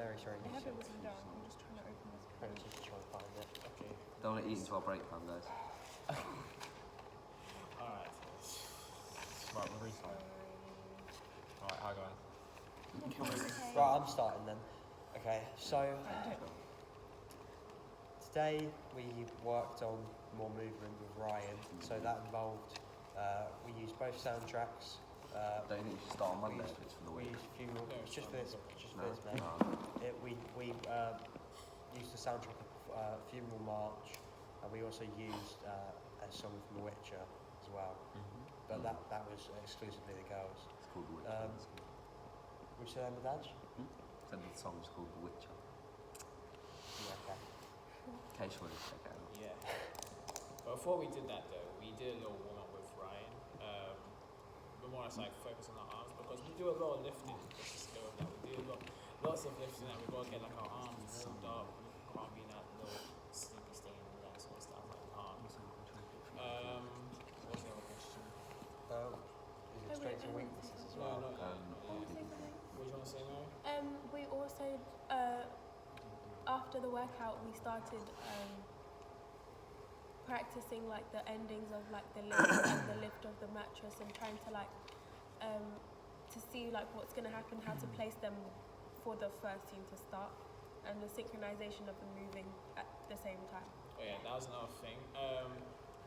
very strange. I have it written down. I'm just trying to open this I'm page. just trying to find it. Okay. Don't want to eat into our break time, guys. Alright. Right, we're restarting. Alright, hi guys. Okay. Right, I'm starting then. Okay, so today we worked on more movement with Ryan. So that involved we used both soundtracks. Don't you think you should start on Monday if it's for the We week? used funeral. No, It's just for this. Just for No? this, mate. No. We used the soundtrack of Funeral March, and we also used a song from The Witcher as well. But that was exclusively the girls. It's called The Witcher. Which is the name of that? Said the song's called The Witcher. Yeah, okay. In case you want to check it out. Yeah. But before we did that though, we did a little warm up with Ryan. But more or less like focus on our arms because we do a lot of lifting. Just go with that. We do lots of lifting that we gotta get like our arms warmed up. We can't be in that little sleepy state and all that sort of stuff like we can't. What's the other question? Is it strengths and weaknesses as well? No, Can I say something? What do you want to say now? We also, after the workout, we started practicing like the endings of like the lift and the lift of the mattress and trying to like to see like what's going to happen, how to place them for the first team to start, and the synchronization of them moving at the same time. Oh yeah, that was another thing.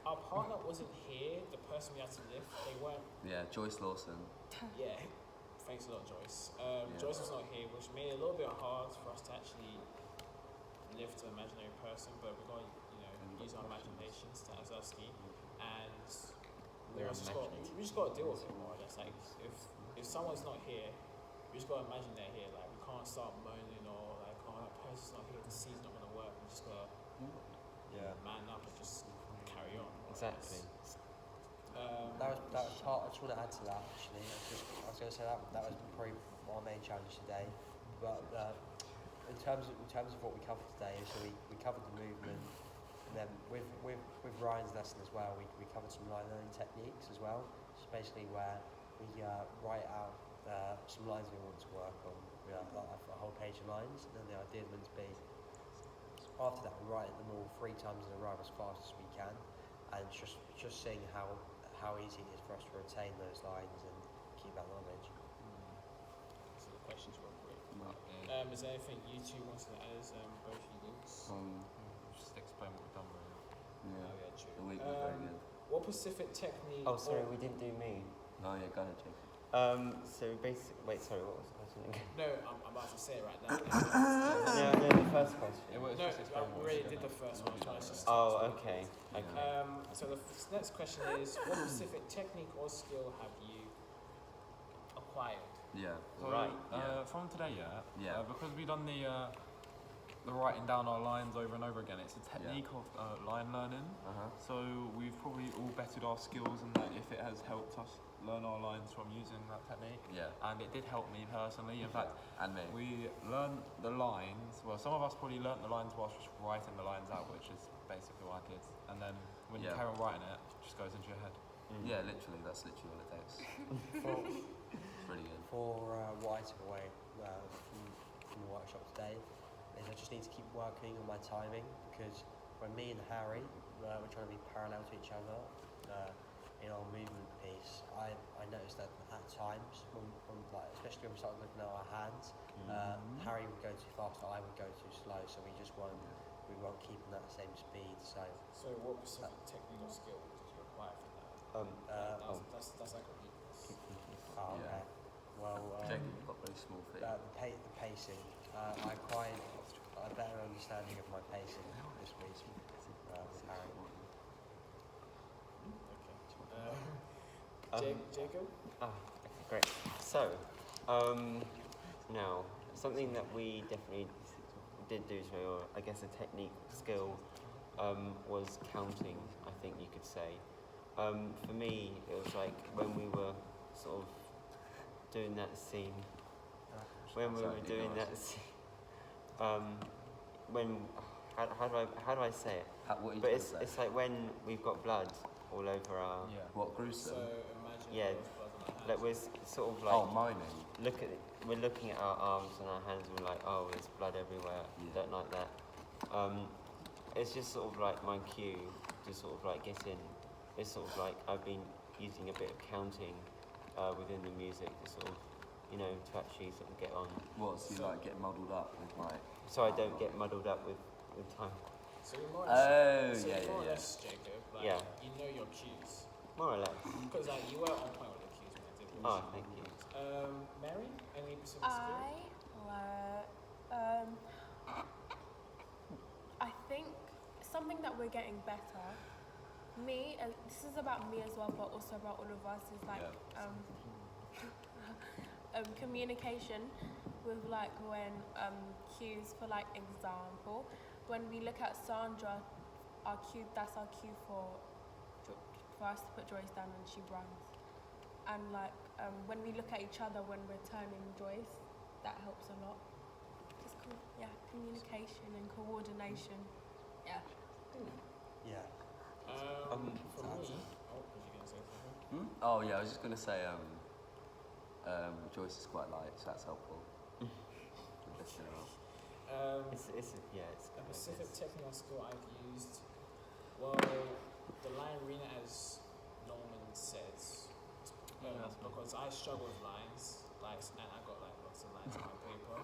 Our partner wasn't here. The person we had to lift, they weren't. Yeah, Joyce Lawson. Yeah, thanks a lot, Joyce. Yeah. Joyce was not here, which made it a little bit hard for us to actually lift an imaginary person, but we're going to, use our imaginations to Azovsky, and we just got to deal with it more or less. Like, if someone's not here, we just got to imagine they're here. Like, we can't start moaning or like, oh, that person's not here, the C's not going to work. We just got to man up and just carry on. Exactly. That was part. I just want to add to that actually. I was going to say that was probably our main challenge today. But in terms of what we covered today, so we covered the movement, and then with Ryan's lesson as well, we covered some line learning techniques as well. It's basically where we write out some lines we want to work on, like a whole page of lines, and then the idea is meant to be after that we write them all 3 times in a row as fast as we can, and just seeing how easy it is for us to retain those lines and keep that knowledge. So the questions were great. Is there anything you two wanted to add as both you links? Just explain what we've done right now. Yeah. Oh yeah, true. The week was very good. What specific technique? Oh, sorry, we didn't do me. No, yeah, go ahead, Jacob. So basically, wait, sorry, what was the question again? No, I'm about to say it right now. No, the first question. No, we already did the first one. So it's just Oh, okay. so the next question is, what specific technique or skill have you acquired? Yeah. So, Right, from today, Yeah. because we've done the writing down our lines over and over again, it's a technique of line learning. So we've probably all betted our skills and that if it has helped us learn our lines from using that technique. Yeah. And it did help me personally. In fact, And me. we learned the lines. Well, some of us probably learnt the lines whilst just writing the lines out, which is basically what I did. And then when you carry on writing it, it just goes into your head. Yeah, literally, that's literally all it takes. It's really good. For what I took away from the workshop today is I just need to keep working on my timing, because when me and Harry we're trying to be parallel to each other in our movement piece, I noticed that at times, when like, especially when we started looking at our hands, Harry would go too fast, I would go too slow, so we won't keep in that same speed. So what specific technique or skill did you acquire from that? That's like a weakness. oh, okay. Well, Jacob, you've got very small feet. the pacing. I acquired a better understanding of my pacing this week with Harry. Okay. Jacob? Okay, great. So, now, something that we definitely did do today, or I guess a technique, skill, was counting, I think you could say. For me, it was like when we were sort of doing that scene, how do I say it? What are you But trying to say? it's like when we've got blood all over our, What, gruesome? So imagine Yeah, there was blood on our hands. like we're sort of like, Oh, moaning. we're looking at our arms and our hands and we're like, oh, there's blood everywhere. Don't like that. It's just sort of like my cue to sort of like get in. It's sort of like I've been using a bit of counting within the music to sort of, you know, to actually sort of get on. What, so you like get muddled up with like... So I don't get muddled up with time. So you're more or less, Oh, yeah, more or yeah, less, Jacob, like, Yeah. you know your cues. More or less. Because like, you were on point with the cues when I did watch Oh, you. thank you. Mary, any specific skill? I think something that we're getting better. Me, and this is about me as well, but also about all of us, is like communication with like when cues for like example, when we look at Sandra, that's our cue for us to put Joyce down and she runs. And like when we look at each other when we're turning Joyce, that helps a lot. Just communication and coordination. Yeah. Yeah. For me, was you going to say something? Oh yeah, I was just going to say Joyce is quite light, so that's helpful. Lift her up. It's A specific technical skill I've used. Well, the line Rena, as Norman says, because I struggle with lines, like, and I got like lots of lines on my paper.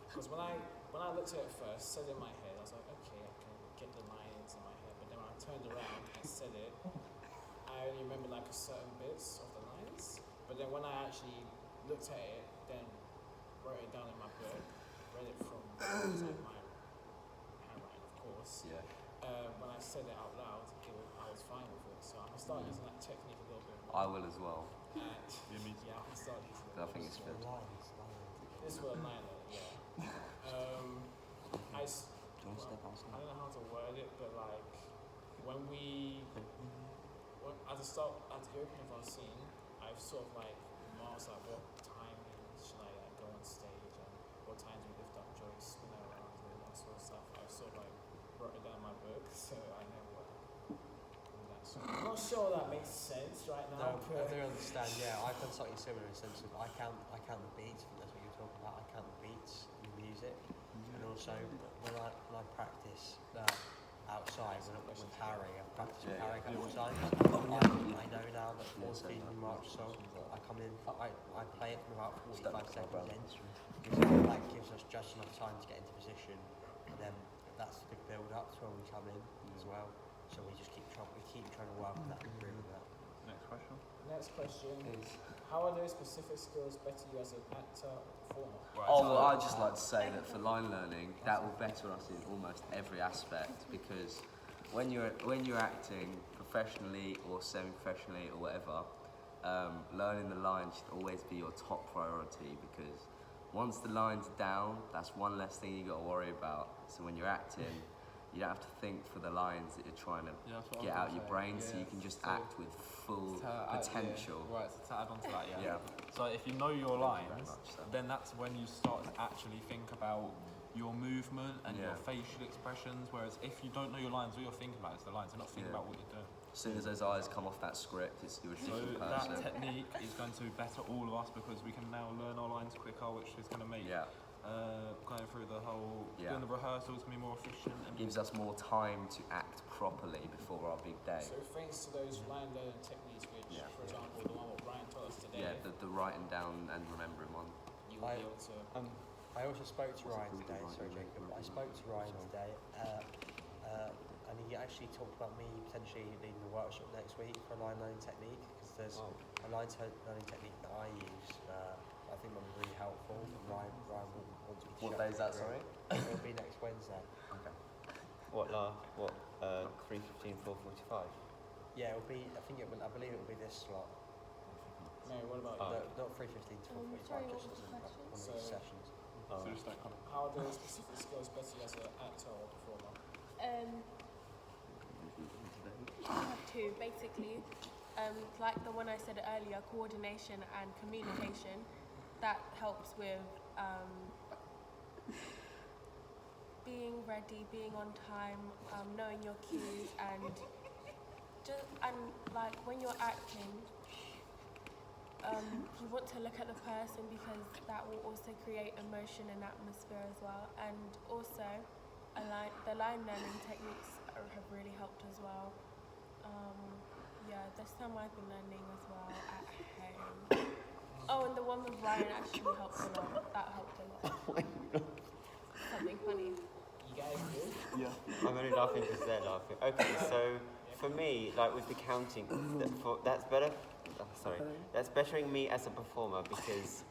Because when I looked at it first, said it in my head, I was like, okay, I can get the lines in my head. But then when I turned around and said it, I only remember like certain bits of the lines. But then when I actually looked at it, then wrote it down in my book, read it from like my handwriting, of course. Yeah. When I said it out loud, I was fine with it. So I'm gonna start using that technique a little bit more. I will as well. And yeah, I'm gonna start using it. I think it's good. This is what a liner, yeah. I don't know how to word it, but like when at the opening of our scene, I've sort of like marked like what time should I like go on stage and what times we lift up Joyce, spin her around and all that sort of stuff. I've sort of like wrote it down in my book, so I know what that's. I'm not sure that makes sense right now. No, I do understand. Yeah, I've done something similar in the sense of I count the beats. I think that's what you're talking about. I count the beats in music, and also when I practice outside with Harry, I practice with Harry a couple of times. I know now that 14 March song, I come in, I play it from about 45 seconds in, because that gives us just enough time to get into position, and then that's a good build up to when we come in as well. So we just keep trying to work on that and improve that. Next question is, how are those specific skills better you as an actor or performer? Well, I'd just like to say that for line learning, that will better us in almost every aspect, because when you're acting professionally or semi-professionally or whatever, learning the lines should always be your top priority, because once the line's down, that's one less thing you got to worry about. So when you're acting, you don't have to think for the lines that you're trying to get out your brain, so you can just act with full potential. Right, so to add on to that, Yeah. So if you know your lines, much so. then that's when you start to actually think about your movement and your facial expressions, whereas if you don't know your lines, all you're thinking about is the lines, you're not thinking about what you're doing. As soon as those eyes come off that script, you're a So different that person. technique is going to better all of us because we can now learn our lines quicker, which is going to make going through the whole, doing the rehearsals can be more efficient. And Gives us more time to act properly before our big day. So thanks to those line learning techniques, which, for example, the one what Brian taught us today, the writing down and remembering one. you will be able to. I also spoke to Ryan today, sorry Jacob, I spoke to Ryan today, and he actually talked about me potentially leading the workshop next week for a line learning technique, because there's a line learning technique that I use, I think will be really helpful, and Ryan will want to What day is that, sorry? It'll be next Wednesday. Okay. What 3:15, 4:45? Yeah, it'll be, I believe it will be this slot. Mary, what about No, you? not 3:15 to 4:45, sorry, just what was as the one question? of these sessions. so just that kind of How are those specific skills better you as an actor or performer? I have two, basically. Like the one I said earlier, coordination and communication. That helps with being ready, being on time, knowing your cues, and like when you're acting, you want to look at the person because that will also create emotion and atmosphere as well. And also, the line learning techniques have really helped as well. Yeah, this time I've been learning as well at home. Oh, and the one with Ryan actually helped a lot. That helped a lot. Something funny. You guys good? Yeah. I'm only laughing because they're laughing. Okay, so for me, like with the counting, that's better. Oh, sorry, that's bettering me as a performer because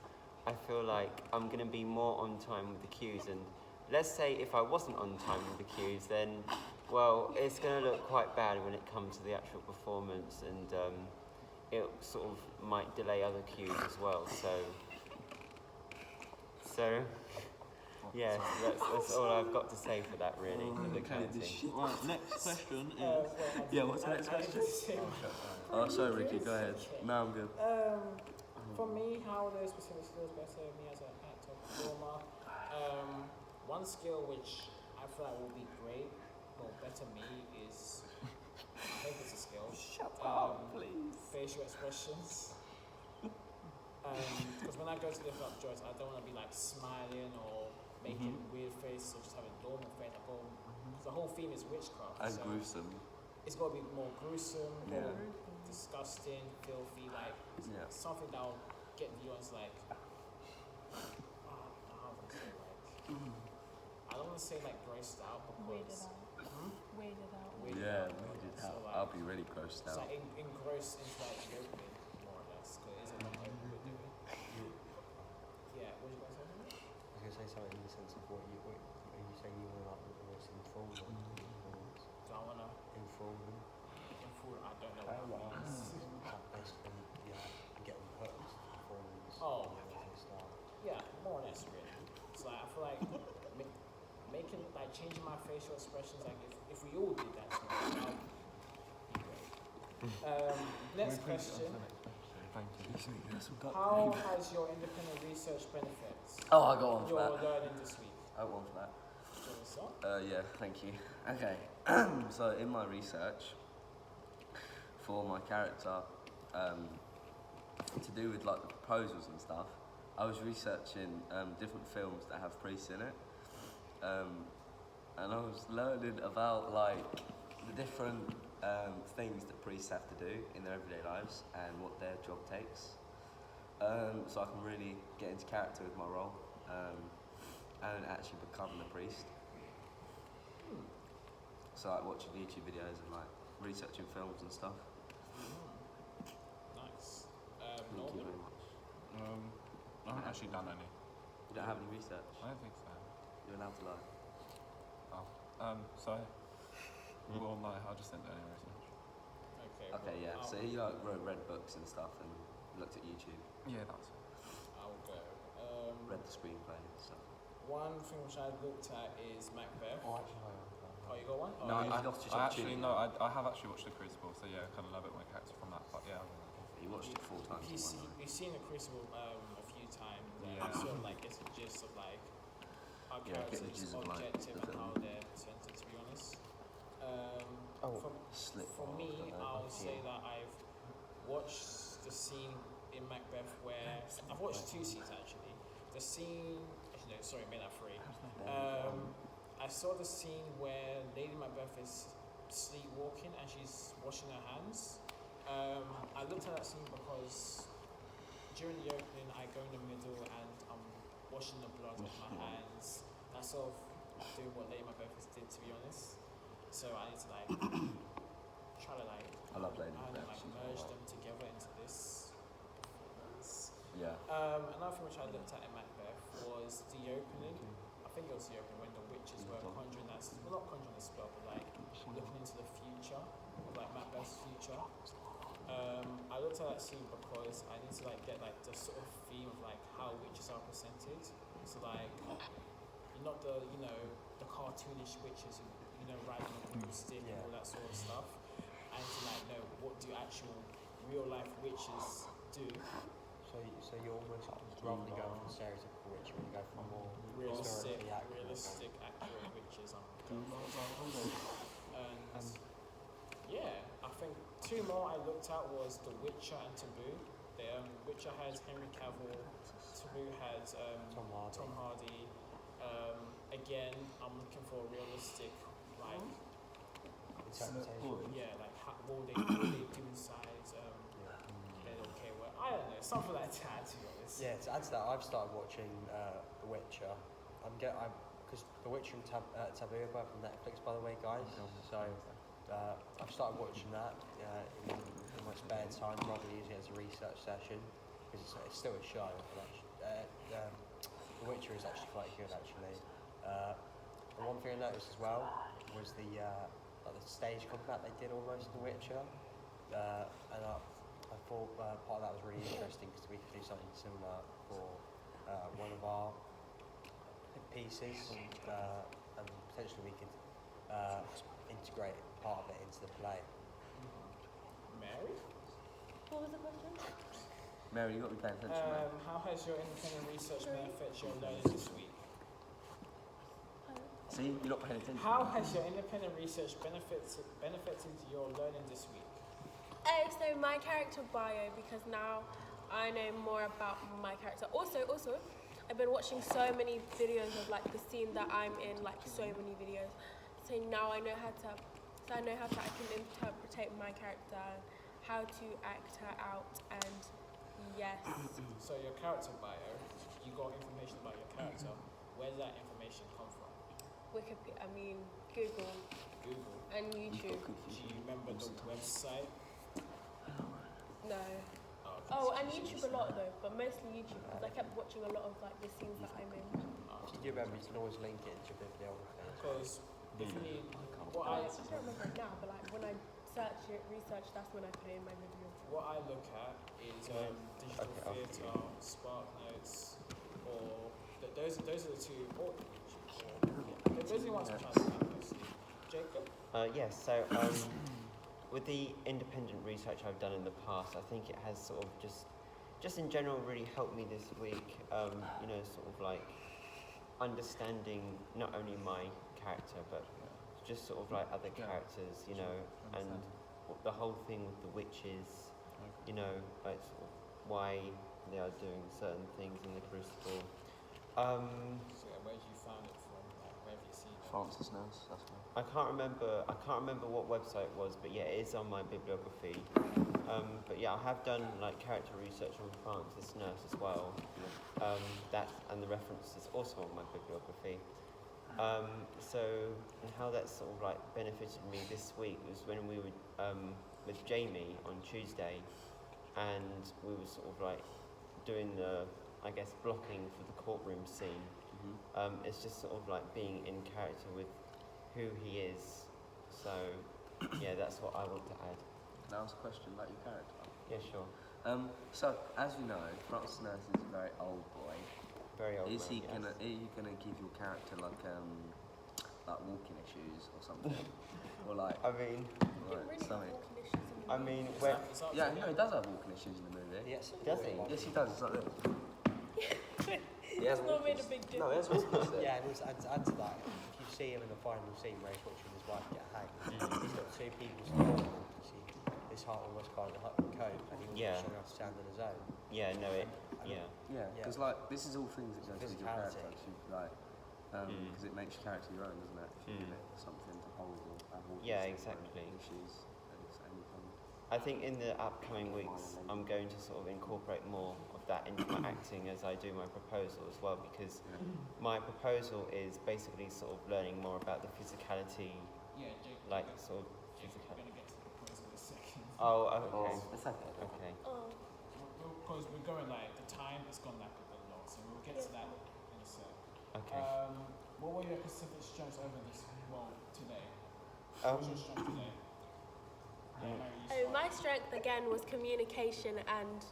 I feel like I'm gonna be more on time with the cues. And let's say if I wasn't on time with the cues, then well, it's gonna look quite bad when it comes to the actual performance, and it sort of might delay other cues as well. So. Yeah, that's all I've got to say for that, really, for the counting. Right, next question is... Yeah, what's the next question? Oh, sorry, Ricky, go ahead. No, I'm good. For me, how the specific skills better me as an actor performer. One skill which I feel like will be great, well, better me is, I think it's a skill. Shut up, please. Facial expressions. Because when I go to lift up joints, I don't want to be like smiling or making weird faces or just having normal face. The whole theme is witchcraft. And so gruesome. it's got to be more gruesome, Yeah. more disgusting, filthy, like Yeah. something that will get the audience like. How do I say I don't want to say like grossed out Weirded because. out. Weirded out. Weirded Yeah, out. weirded So, out. like, I'll be really grossed It's out. like engrossed into like the opening, more or less, because it is a long opening we're doing. Yeah, what did you guys say? I was going to say something in the sense of what you say you want to like almost enthrall them. Do I want to Enthrall them. improve? I don't know what that means. Like basically, yeah, get them hooked to the performance. Oh. And everything start. Yeah, more or less, really. So like, I feel like making, like, changing my facial expressions, like, if we all did that, that would be great. Next question. Thank you. How has your independent research benefits Oh, I got one for your that. learning this week? I got one for that. Do you want to start? Yeah, thank you. Okay, so in my research for my character, to do with like the proposals and stuff, I was researching different films that have priests in it, and I was learning about like the different things that priests have to do in their everyday lives and what their job takes, so I can really get into character with my role and actually become the priest. So like watching YouTube videos and like researching films and stuff. Nice. Thank you Norman? very much. I haven't actually done any. You don't have any research? I don't think so. You're allowed to lie. So... Well, no, I just didn't do any research. Okay, yeah. So you like read books and stuff and looked at YouTube, Yeah, that's it. I'll go. read the screenplay and stuff. One thing which I looked at is Macbeth. Oh, actually, Oh, you got one? Oh, No, yeah. I lost your I opportunity. actually, no, I have actually watched The Crucible, so yeah, I kind of love it my character from that, but yeah. You watched it 4 times in one night. We've seen The Crucible a few times, and Yeah. sort of like gets the gist of like our Yeah, get the characters' gist of, like, objective the and how film. they're presented, to be honest. Oh. Slip For off, me, I don't know. I'll say that I've watched the scene in Macbeth where I've watched 2 scenes actually. The scene, actually no, sorry, made that 3. I saw the scene where Lady Macbeth is sleepwalking and she's washing her hands. I looked at that scene because during the opening I go in the middle and I'm washing the blood off my hands. That's sort of doing what Lady Macbeth did, to be honest. So I need to like try to like I love Lady and Macbeth. like She's merge alright. them together into this performance. Yeah. Another thing which I looked at in Macbeth was the opening. I think it was the opening when the witches were conjuring that, well, not conjuring the spell, but like looking into the future, like Macbeth's future. I looked at that scene because I need to like get like the sort of theme of like how witches are presented. So like, you're not the the cartoonish witches who riding a broomstick and all that sort of stuff. I need to like know what do actual real life witches do. So you're almost rather than going for stereotypical witch, you go for more Realistic, historically accurate. accurate witches. And yeah, I think 2 more I looked at was The Witcher and Taboo. Witcher has Henry Cavill, Taboo has Tom Hardy. Again, I'm looking for a realistic, like, Interpretation. yeah, like will they do inside, they don't care what, I don't know, something like that, to be honest. Yeah, to add to that, I've started watching The Witcher. Because The Witcher and Taboo are both on Netflix, by the way, guys. So I've started watching that in my spare time, rather than using it as a research session, because it's still a show. But The Witcher is actually quite good, actually. And one thing I noticed as well was the stage combat they did almost in The Witcher, and I thought part of that was really interesting because we could do something similar for one of our pieces, and potentially we could integrate part of it into the play. Mary? What was the question? Mary, you got to be paying attention, mate. How has your independent research benefited your learning this week? See, you're not paying attention. How has your independent research benefited your learning this week? So my character bio, because now I know more about my character. Also, I've been watching so many videos of like the scene that I'm in, like so many videos. So now I know how to I can interpret my character, how to act her out, and yes. So your character bio, you got information about your character. Where does that information come from? Google Google. and YouTube. Do you remember the website? No. Oh, and YouTube a lot though, but mostly YouTube because I kept watching a lot of like the scenes that I'm in. If you do remember, you can always link it into your bibliography. Because if you need, I don't remember it now, but like when I research, that's when I put it in my video. what I look at is digital theatre, Spark Notes, or those are the two. Or those are the ones I'm trying to find mostly. Jacob. Yes. So with the independent research I've done in the past, I think it has sort of just in general really helped me this week. Sort of like understanding not only my character but just sort of like other characters, and the whole thing with the witches, like sort of why they are doing certain things in the Crucible. So where did you find it from? Like, where have you seen it? Francis Nurse, that's right. I can't remember what website it was, but yeah, it is on my bibliography. But yeah, I have done like character research on Francis Nurse as well. And the reference is also on my bibliography. And how that sort of like benefited me this week was when we were with Jamie on Tuesday, and we were sort of like doing the, I guess, blocking for the courtroom scene. It's just sort of like being in character with who he is. So yeah, that's what I want to add. Can I ask a question about your character? Yeah, sure. So as you know, Francis Nurse is a very old boy. Very old. Are you man, gonna give your character like walking issues or something, or like? I mean, something. Yeah, no, he does have walking issues in the movie. Yes, does he? Yes, he does. It's like this. It's not made a big No, difference. that's what Yeah, and also add to that, if you see him in the final scene where he's watching his wife get hanged, he's got two people supporting him. You see his heart almost by the coat, and he wasn't strong enough to stand on his own. Yeah, no, yeah. Yeah, because like this is all things that go through your character, Physicality. actually, like because it makes your character your own, doesn't it? If you give it something to hold or have all Yeah, these exactly. issues, and I think in the upcoming weeks, I'm going to sort of incorporate more of that into my acting as I do my proposal as well, because my proposal is basically sort of learning more about the physicality, Yeah, Jacob. like sort of Jacob, we're physicality. gonna get to the proposal in a second. Oh, okay. it's okay. Okay. Oh. Because we're going like the time has gone like a bit long, so we'll get to that in a sec. Okay. What were your specific strengths over today? Um, What's your strength today? Yeah, Mary, you start. My strength again was communication and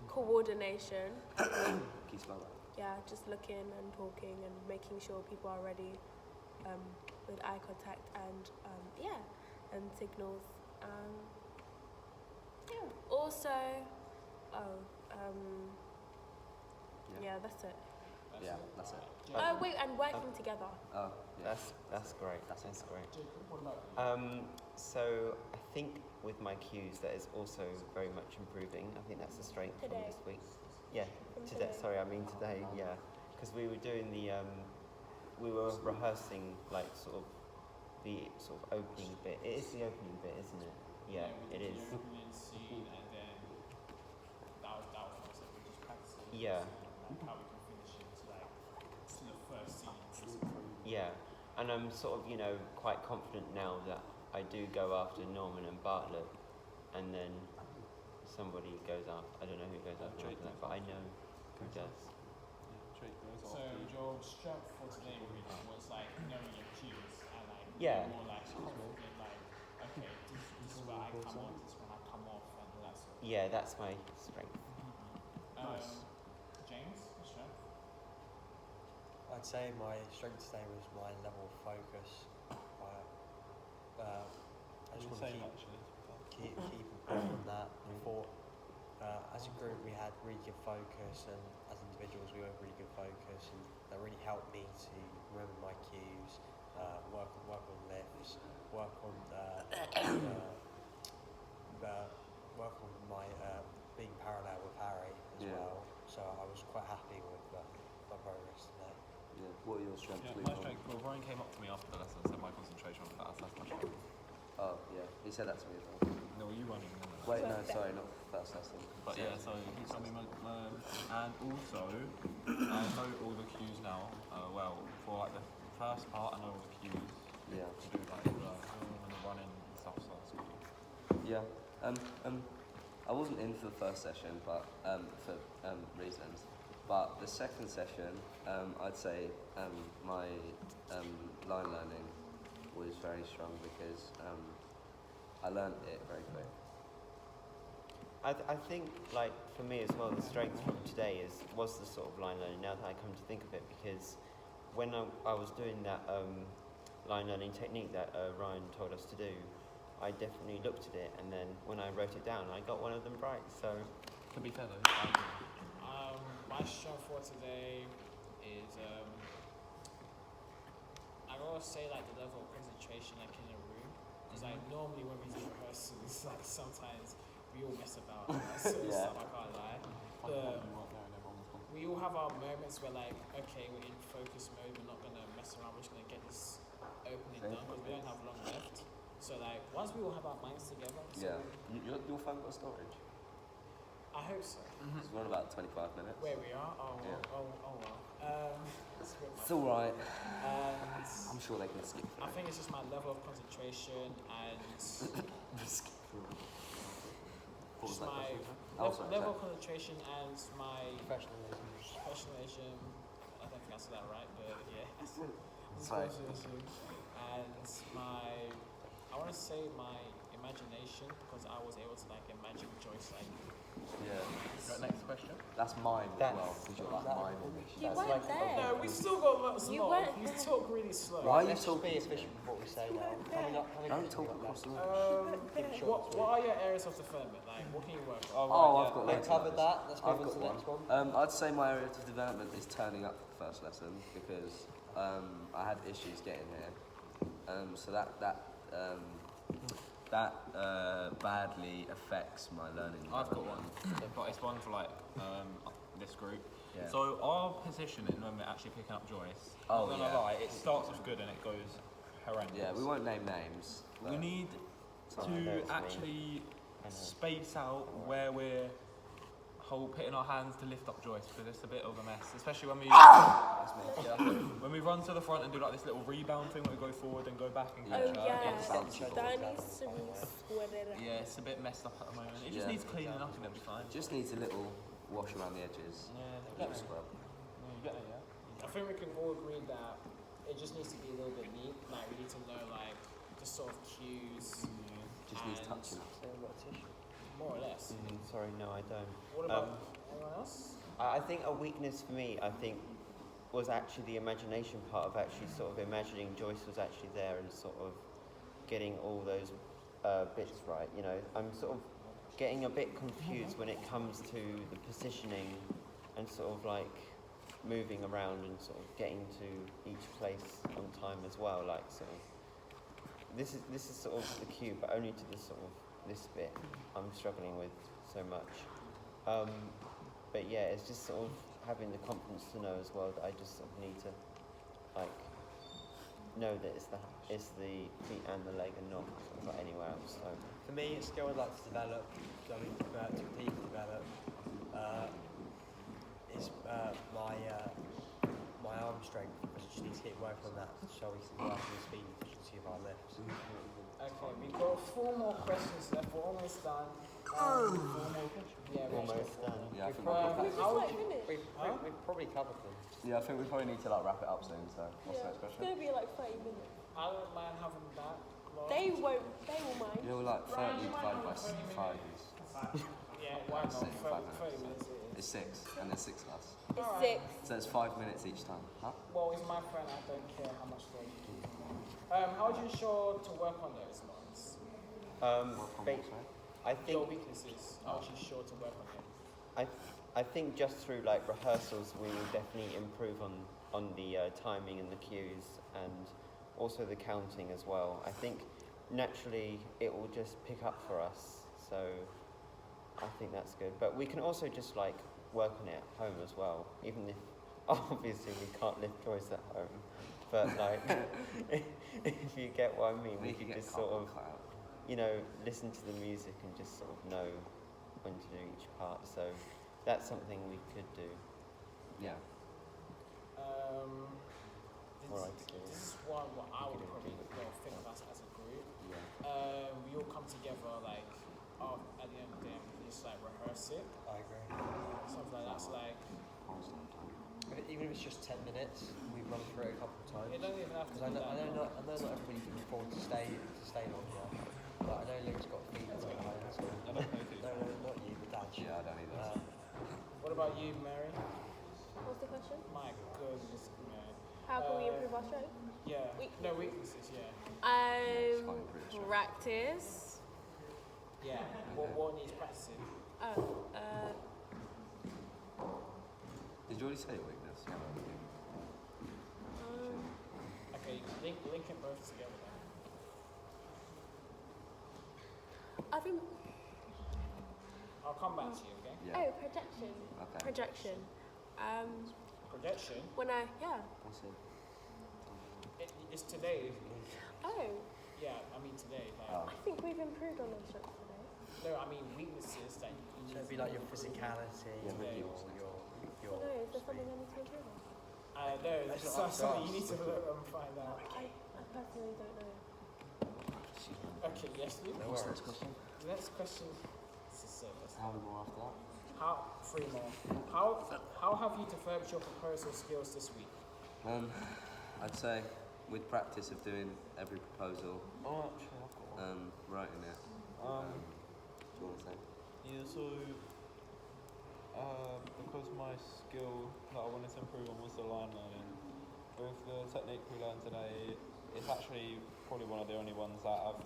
coordination. Keep slow. Yeah, just looking and talking and making sure people are ready with eye contact and and signals. Also, that's it. Yeah, that's it. Jacob, Wait, and working together. Oh, yeah. That's great. That's great. Jacob, what about you? So I think with my cues that is also very much improving. I think that's a strength from Today. this week. Yeah, From today. Sorry, I mean today. Yeah, because we were doing we were rehearsing like sort of the sort of opening bit. It is the opening bit, isn't it? Yeah, we it did is. the opening scene, and then that was concept. We just practiced it. Yeah. Like how we can finish it to the first scene. Yeah, and I'm sort of, quite confident now that I do go after Norman and Bartlett, and then somebody goes up. I don't know who goes after that, but I know who does. So your strength for today really was like knowing your cues and like Yeah. being more like confident, like okay, this is where I come on, this is when I come off, and all that sort of. Yeah, that's my strength. James, strength. I'd say my strength today was my level of focus. I just want to keep improving on that. I thought as a group we had really good focus, and as individuals we had really good focus, and that really helped me to remember my cues, work on lifts, work on my being parallel with Harry as well. So I was quite happy with my progress today. Yeah. What are your strengths? Yeah, Luke? my strength. Well, Ryan came up to me after the lesson and said my concentration was fast. That's my strength. Oh, yeah. He said that to me as well. No, you running. Wait, no, sorry, not first lesson. But yeah, so he told me and also I know all the cues now. Well, for like the first part, I know all the cues Yeah. to do like the running and stuff. So that's good. Yeah. I wasn't in for the first session, but for reasons. But the second session, I'd say my line learning was very strong because I learned it very quick. I think, like, for me as well, the strength from today was the sort of line learning, now that I come to think of it, because when I was doing that line learning technique that Ryan told us to do, I definitely looked at it, and then when I wrote it down, I got one of them right, so... To be fair though, My strength for today is I always say like the level of concentration like in a room, because like normally when we do rehearsals, like sometimes we all mess about, so Yeah. stuff, I can't lie. We all have our moments where like, okay, we're in focus mode, we're not gonna mess around, we're just gonna get this opening done because we don't have long left. So like once we all have our minds together, so Yeah. Your phone got storage? I hope so. It's run about 25 minutes. Where we are, Yeah. oh well. It's a bit It's alright. and I'm sure they can skip I through. think it's just my level of concentration and What was just that my question? Oh, sorry, level of sorry. concentration and my Professionalism. professionalism. I don't think I said that right, but yeah. Sorry. Professionalism and I want to say my imagination, because I was able to like imagine Joyce like. Yeah. Right, next question. That's mine as That's- well, because you're like miming me. You weren't there. No, we still got lots You more. weren't You there. talk really slow. Why are you Let's just be talking? efficient with what we say now. Coming up, Don't talk across the room. What are your areas of development? Like, what can you work on? Oh, I've got We've loads of covered those. that. Let's move I've on got to the next one. I'd say my area of development is turning up for the first lesson because I had issues getting here, so that badly affects my learning. I've got one, but it's one for like this group. Yeah. So our positioning when we're actually picking up Joyce, Oh, not gonna yeah. lie, it starts off good and it goes horrendous. Yeah, we won't name names. We but- need Sorry, to that was me. actually I know. space out where we're putting our hands to lift up Joyce, because it's a bit of a mess, especially when we That's me. yeah, when we run to the front and do like this little rebound thing where we go forward and go back and Oh catch her. yeah, It's, that needs to be sorted out. yeah, it's a bit messed up at the moment. It just Yeah. needs cleaning up and it'll be fine. Just needs a little wash around the edges. Yeah, Little scrub. you get it, yeah. I think we can all agree that it just needs to be a little bit neat. Like, we need to know like the sort of cues, Just needs And- touching. So we've got a tissue. more or less. Sorry, no, I don't. What about anyone else? I think a weakness for me, was actually the imagination part of actually sort of imagining Joyce was actually there and sort of getting all those bits right. You know, I'm sort of getting a bit confused when it comes to the positioning and sort of like moving around and sort of getting to each place on time as well. Like sort of this is sort of the cue, but only to the sort of this bit I'm struggling with so much. But yeah, it's just sort of having the confidence to know as well that I just sort of need to like know that it's the feet and the leg and not sort of like anywhere else. So For me, a skill I'd like to develop, to deeply develop, is my arm strength. I just need to keep working on that so we can work on the speed and efficiency of our lifts. Okay, we've got 4 more questions left. We're almost done. 4 more. Yeah, we're almost done. Yeah, I think How would Like, you? finished. We've probably covered them. yeah, I think we probably need to like wrap it up soon. So what's the next It's question? gonna be like 30 minutes. I don't mind having that. Well, They will mind. Yeah, we're like 30 divided by 5 is yeah, why not? 6, 5 30 minutes. minutes it is. It's 6, and there's 6 of us. It's Alright. 6. So it's 5 minutes each time. Huh? Well, it's my friend. I don't care how much they do. How would you ensure to work on those ones? ba- I Your think weaknesses. How would you ensure to work on them? I think just through like rehearsals we will definitely improve on the timing and the cues and also the counting as well. I think naturally it will just pick up for us, so I think that's good. But we can also just like work on it at home as well, even if obviously we can't lift joists at home. But like, if you get what I mean, we can could get just sort of, cut out. you know, listen to the music and just sort of know when to do each part. So that's something we could do. Yeah. Alright, This is one what I would could probably improve it. well, think of us as a group. Yeah. We all come together like at the end of the day and just like rehearse it. I agree. Something like that's like Even if it's just 10 minutes, we've run through it a couple of times. it doesn't even have to Because be I that know long. not everybody can afford to stay on here. But I know Luke's got feelings at home. So I don't know if it's no, not you, but Dad. Yeah, I don't either. What about you, Mary? What's the question? My goodness, man. How can we improve our show? Yeah. Weaknesses. No weaknesses. Yeah. Can't improve the show. Practice. Yeah. What needs practicing? Oh, Did you already say your weakness? Yeah. Okay, link it both together. Then. I think. I'll come back to you. Okay. Yeah. Oh, projection. Okay. Projection. Projection. When I That's it. It's today. Oh, Yeah. I mean today. Like, Oh. I think we've improved on those strengths today. No, I mean weaknesses that you So need it'd be to like your physicality, Yeah, maybe. your I don't know, is there something I need to improve on? I know that's That's not up to something you us. need to look and find out. I personally don't know. Okay. Yes. Luke? No What's the worries. next question? The next question. This is serious. How many more after that? How 3 more. How have you developed your proposal skills this week? I'd say with practice of doing every proposal, Oh, actually, I've got one. writing it. Do you want to say? Yeah, so because my skill that I wanted to improve on was the line learning, with the technique we learned today, it's actually probably one of the only ones that have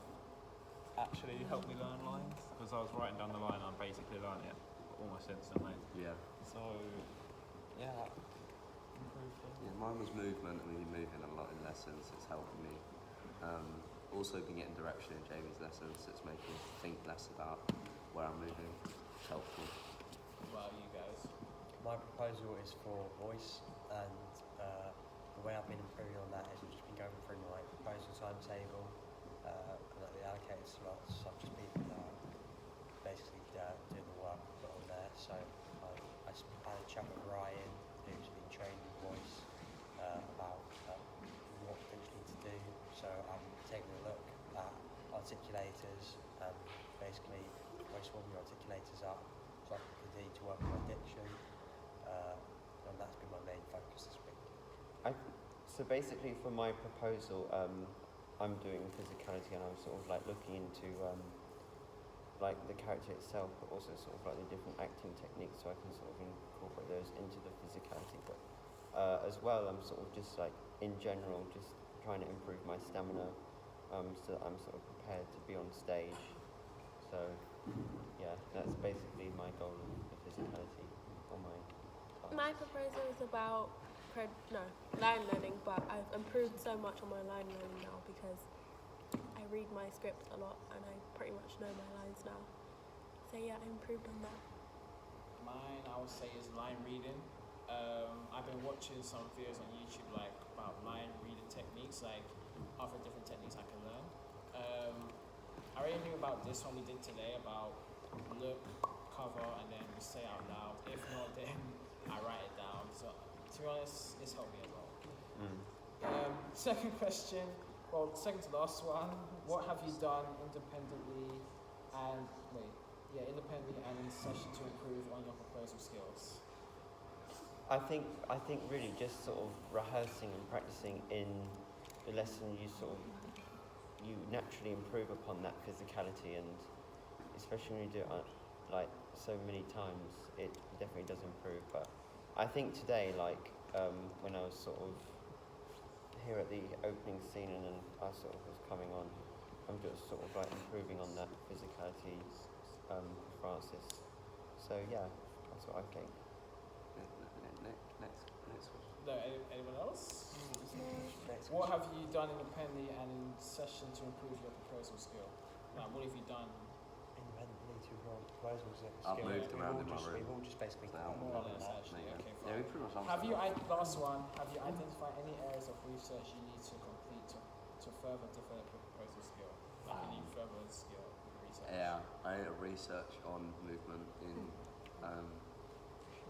actually helped me learn lines, because I was writing down the line and I basically learned it almost instantly. Yeah. So, yeah, that improved it. Yeah, mine was movement. We've been moving a lot in lessons. It's helping me. Also been getting direction in Jamie's lessons. So it's making me think less about where I'm moving. It's helpful. Well, you guys. My proposal is for voice, and the way I've been improving on that is I've just been going through my proposal timetable and like the allocated slots. So I've just been basically doing the work put on there. So I had a chat with Ryan, who's been training voice, about what things need to do. So I'm taking a look at articulators and basically voice warming your articulators up so I can continue to work on my diction. And that's been my main focus this week. So basically, for my proposal, I'm doing physicality, and I'm sort of like looking into like the character itself, but also sort of like the different acting techniques, so I can sort of incorporate those into the physicality. But as well, I'm sort of just like in general, just trying to improve my stamina, so that I'm sort of prepared to be on stage. So yeah, that's basically my goal of the physicality for my class. My proposal is about line learning, but I've improved so much on my line learning now because I read my script a lot, and I pretty much know my lines now. So yeah, I improved on that. Mine, I would say, is line reading. I've been watching some videos on YouTube like about line reading techniques, like other different techniques I can learn. I already knew about this one we did today about look, cover, and then we say out loud. If not, then I write it down. So to be honest, it's helped me a lot. Second question, well, second to last one. What have you done independently independently and in session to improve on your proposal skills? I think really just sort of rehearsing and practicing in the lesson, you naturally improve upon that physicality, and especially when you do it like so many times, it definitely does improve. But I think today, when I was sort of here at the opening scene and then I sort of was coming on, I'm just sort of like improving on that physicality for Francis. So yeah, that's what I think. Next question. No, anyone else? Next What have you done independently and in session to improve your proposal skill? Like, what have you done? Independently to proposals. I've moved around in my room. We've all just basically So, More or less, actually. Yeah. Okay, Yeah, we fine. pretty much Have you, answered last one, have you identified any areas of research you need to complete to further develop your proposal skill? Like any further skill research? Yeah, I did a research on movement in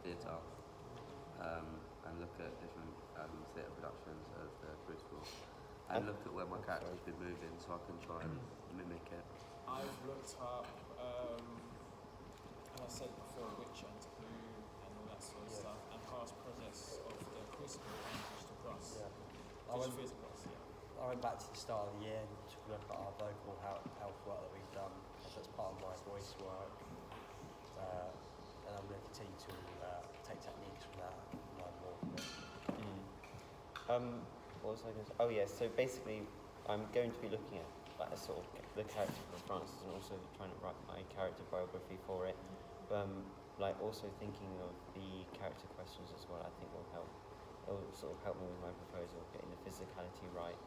theatre and look at different theatre productions of the Crucible and look at where my character's been moving so I can try and mimic it. I've looked up, as I said before, Witcher and Taboo and all that sort of stuff, and past projects of the Crucible and Digital Cross. Yeah. Digital Physics Cross, yeah. I went back to the start of the year and took a look at our vocal health work that we've done. That's part of my voice work. And I'm going to continue to take techniques from that and learn more from it. What was I going to say? Oh yeah, so basically I'm going to be looking at like a sort of the character for Francis and also trying to write my character biography for it. Like also thinking of the character questions as well, I think will help. It'll sort of help me with my proposal, getting the physicality right,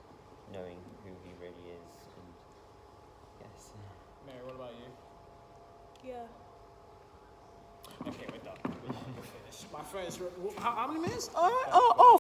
knowing who he really is, and yes. Mary, what about you? Yeah. Okay, we're done. We're finished. My phone is. How many minutes?